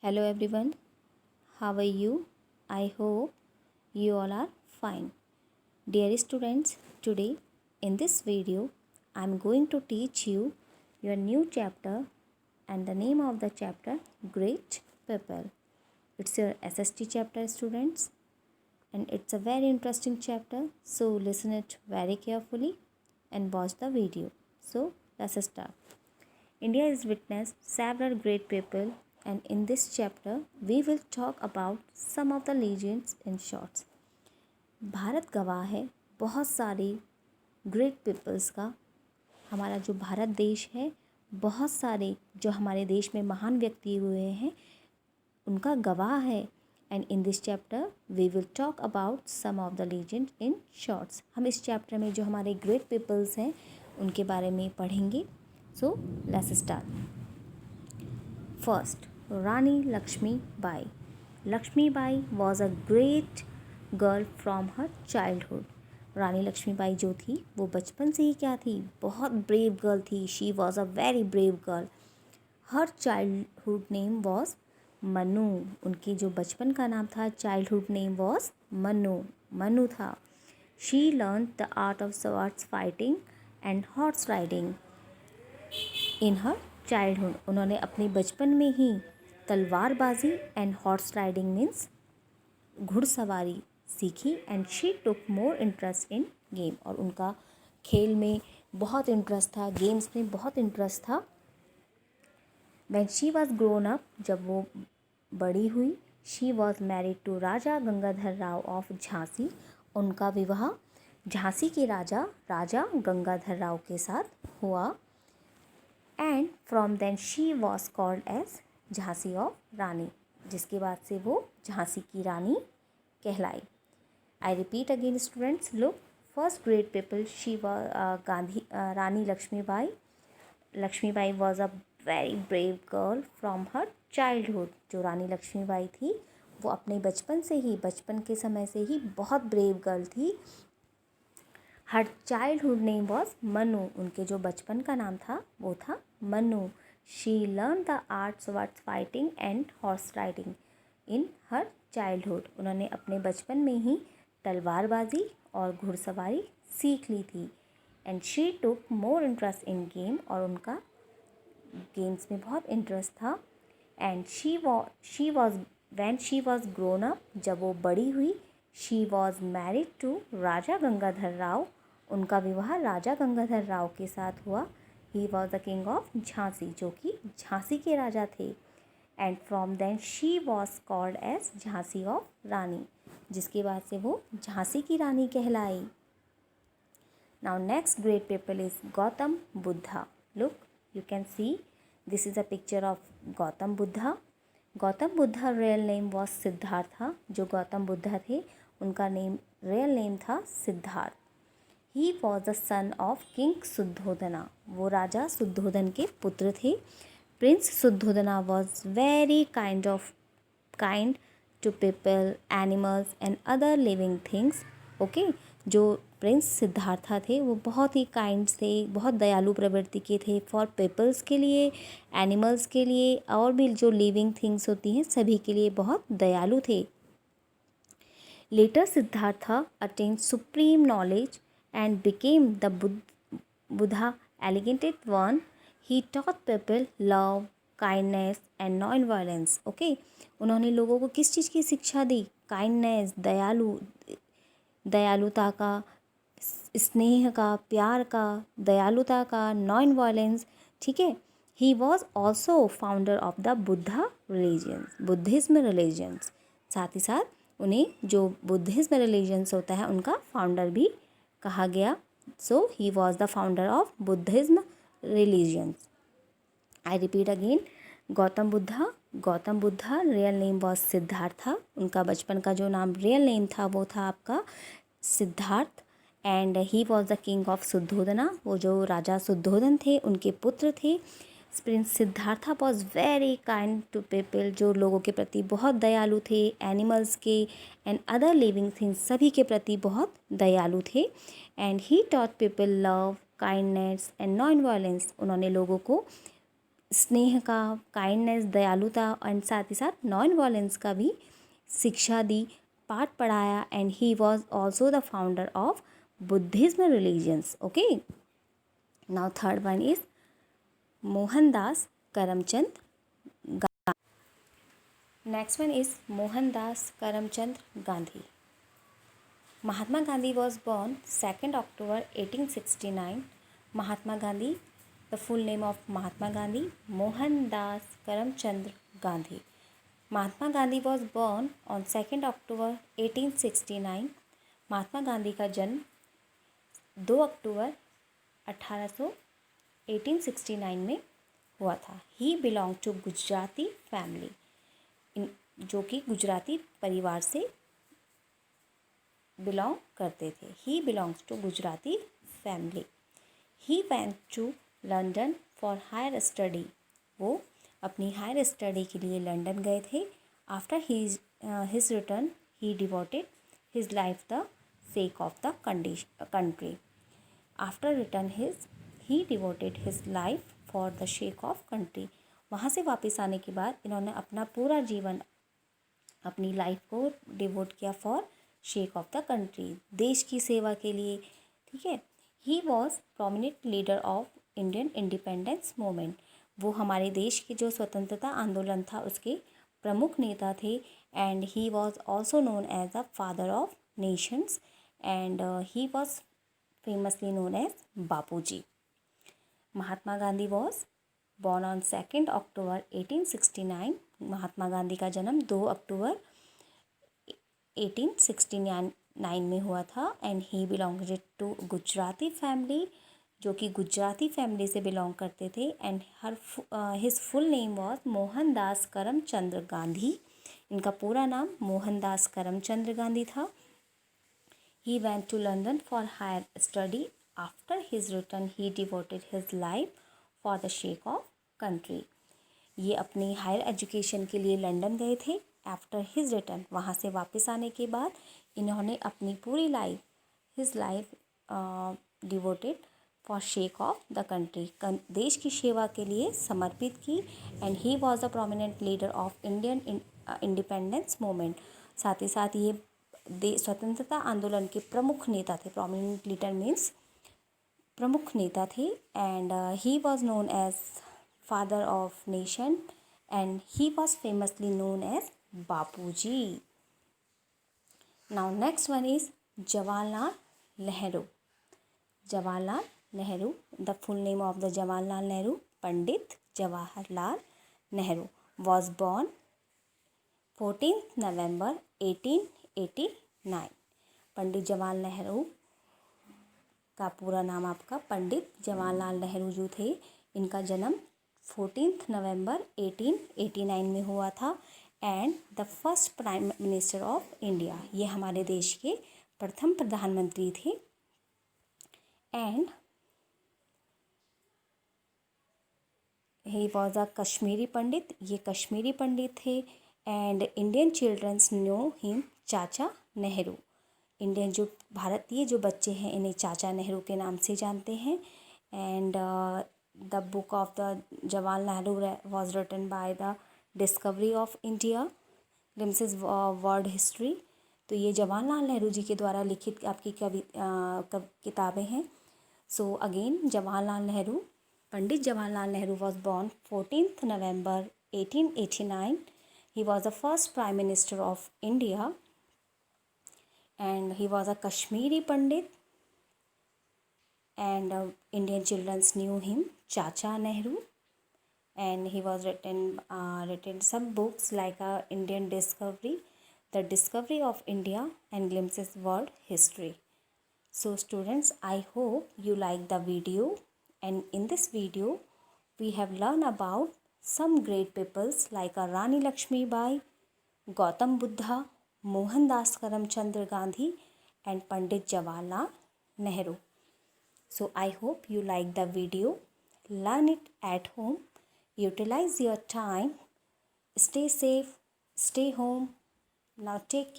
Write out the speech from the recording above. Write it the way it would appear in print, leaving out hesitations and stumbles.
Hello everyone, how are you? I hope you all are fine. Dear students, today in this video I am going to teach you your new chapter and the name of the chapter Great People. It's your SST chapter, students, and it's a very interesting chapter, so listen it very carefully and watch the video. So let's start. India has witnessed several great people, and in this chapter we will talk about some of the legends in shorts. Bharat गवाह है बहुत सारे great peoples का. हमारा जो भारत देश है, बहुत सारे जो हमारे देश में महान व्यक्ति हुए हैं उनका गवाह है. And in this chapter we will talk about some of the legend in shorts. हम इस चैप्टर में जो हमारे ग्रेट पीपल्स हैं उनके बारे में पढ़ेंगे. So let's start. First, Rani Lakshmi Bai. Lakshmi Bai was a great girl from her childhood. रानी लक्ष्मीबाई जो थी वो बचपन से ही क्या थी, बहुत ब्रेव गर्ल थी. She was a very brave girl. Her childhood name was Manu. उनकी जो बचपन का नाम था, childhood name was Manu. Manu था. She learn the art of swords fighting and horse riding in her childhood. उन्होंने अपने बचपन में ही तलवारबाजी एंड हॉर्स राइडिंग मीन्स घुड़सवारी सीखी. And she took more interest in game. और उनका खेल में बहुत इंटरेस्ट था, गेम्स में बहुत इंटरेस्ट था. When she was grown up, जब वो बड़ी हुई, she was married to Raja Gangadhar Rao of Jhansi. उनका विवाह झांसी के राजा गंगाधर राव के साथ हुआ. And from then she was called as Jhansi of Rani, जिसके बाद से वो झांसी की रानी कहलाई. I repeat again students, look. First great people she was Rani Lakshmibai. Lakshmibai was a very brave girl from her childhood. जो रानी लक्ष्मीबाई थी वो अपने बचपन के समय से ही बहुत ब्रेव गर्ल थी. हर चाइल्डहुड नेम वॉज मनु. उनके जो बचपन का नाम था वो था Manu. She learn the arts words fighting and horse riding in her childhood. उन्होंने अपने बचपन में ही तलवारबाजी और घुड़सवारी सीख ली थी. And she took more interest in game. और उनका गेम्स में बहुत इंटरेस्ट था. And she was when she was grown up, जब वो बड़ी हुई, she was married to Raja Gangadhar Rao. उनका विवाह राजा गंगाधर राव के साथ हुआ. He was the king of Jhansi, जो कि झांसी के राजा थे. And from then she was called as Jhansi of Rani, जिसके बाद से वो झांसी की रानी कहलाई. Now next great people is Gautam Buddha. Look, you can see this is a picture of Gautam Buddha. Gautam Buddha real name was Siddharth. जो गौतम बुद्धा थे उनका रियल नेम था Siddharth. He was the son of king Shuddhodana. वो राजा शुद्धोधन के पुत्र थे. Prince Shuddhodana was very kind to people, animals and other living things. Okay, जो प्रिंस सिद्धार्था थे वो बहुत ही काइंड थे, बहुत दयालु प्रवृत्ति के थे. फॉर पीपल्स के लिए, एनिमल्स के लिए, और भी जो लिविंग थिंग्स होती हैं सभी के लिए बहुत दयालु थे. Later Siddhartha attend supreme knowledge and became the Buddha elegant one. He taught people love, kindness and non-violence. Okay, उन्होंने लोगों को किस चीज़ की शिक्षा दी? काइंडनेस, दयालुता का, स्नेह का, प्यार का, दयालुता का, नॉन वायलेंस. ठीक है. ही was also founder of the Buddhism religions. साथ ही साथ उन्हें जो बुद्धिज्म रिलीजन्स होता है उनका फाउंडर भी कहा गया. So he was the founder of Buddhism religions. I repeat again, Gautam Buddha real name was Siddharth. उनका बचपन का जो नाम रियल नेम था वो था आपका Siddharth. And he was the king of Shuddhodana. वो जो राजा शुद्धोधन थे उनके पुत्र थे. Prince Siddhartha was very kind to people. जो लोगों के प्रति बहुत दयालु थे, एनिमल्स के एंड अदर लिविंग थिंग्स सभी के प्रति बहुत दयालु थे. And he taught people love, kindness and non violence. उन्होंने लोगों को स्नेह का, काइंडनेस, दयालुता एंड साथ ही साथ नॉन वायलेंस का भी शिक्षा दी, पाठ पढ़ाया। And he was also the founder of Buddhism religions. Okay, now third one is Mohandas Karamchand. Next one is Mohandas Karamchand Gandhi. Mahatma Gandhi was born 2nd October 1869. Mahatma Gandhi, the full name of Mahatma Gandhi, Mohandas Karamchand Gandhi. Mahatma Gandhi was born on 2nd October 1869. Mahatma Gandhi का जन्म 2 अक्टूबर 1869 में हुआ था। He belong to Gujarati family, जो कि गुजराती परिवार से बिलोंग करते थे। He belongs to Gujarati family. He went to London for higher study. वो अपनी हायर स्टडी के लिए लंदन गए थे। After his return he devoted his life the sake of the country. After return he devoted his life for the sake of country. वहाँ से वापस आने के बाद इन्होंने अपना पूरा जीवन, अपनी लाइफ को डिवोट किया for shake of the country, देश की सेवा के लिए। ठीक है। He was prominent leader of Indian independence movement. वो हमारे देश के जो स्वतंत्रता आंदोलन था उसके प्रमुख नेता थे। And he was also known as the father of nations. And he was famously known as Bapu ji. Mahatma Gandhi was born on 2nd October 1869। Mahatma Gandhi का जन्म 2 अक्टूबर 1869 में हुआ था। And he belonged to Gujarati family, जो कि गुजराती फैमिली से बिलोंग करते थे। And his full name was Mohandas Karamchandra Gandhi. इनका पूरा नाम मोहनदास करमचंद्र गांधी था। ही went to London for higher study. After his return he devoted his life for the sake of country. ये अपनी हायर एजुकेशन के लिए लंदन गए थे। आफ्टर हिज रिटर्न, वहाँ से वापस आने के बाद इन्होंने अपनी पूरी life, his life devoted for shake of the country, देश की सेवा के लिए समर्पित की। And he was a prominent leader of Indian independence movement. साथ ही साथ ये स्वतंत्रता आंदोलन के प्रमुख नेता थे। प्रोमिनेंट लीडर मीन्स प्रमुख नेता थे। And he was known as father of nation and he was famously known as Bapuji. Now next one is Jawaharlal Nehru. Jawaharlal Nehru, the full name of the Jawaharlal Nehru, Pandit Jawaharlal Nehru, was born 14 November 1889। Pandit Jawaharlal Nehru का पूरा नाम आपका पंडित जवाहरलाल नेहरू जो थे, इनका जन्म 14 November 1889 में हुआ था। And the first prime minister of India, ये हमारे देश के प्रथम प्रधानमंत्री थे। And he was a Kashmiri Pandit, ये कश्मीरी पंडित थे। And Indian childrens know him Chacha Nehru. Indian जो भारतीय जो बच्चे हैं इन्हें चाचा नेहरू के नाम से जानते हैं। And the book of the Jawaharlal Nehru was written by the Discovery of India, Glimpses world history. तो ये जवाहरलाल नेहरू जी के द्वारा लिखित आपकी किताबें हैं। So again Jawaharlal Nehru, Pandit Jawaharlal Nehru was born 14 November 1889। He was the first Prime Minister of India and he was a Kashmiri Pandit and Indian children knew him Chacha Nehru. And he was written some books like Indian Discovery, The Discovery of India and Glimpses World History. So students, I hope you like the video, and in this video we have learned about some great peoples like Rani Lakshmi Bai, Gautam Buddha, Mohandas Karamchandra Gandhi and Pandit Jawaharlal Nehru. So I hope you like the video. Learn it at home. Utilize your time. Stay safe. Stay home. Now take care.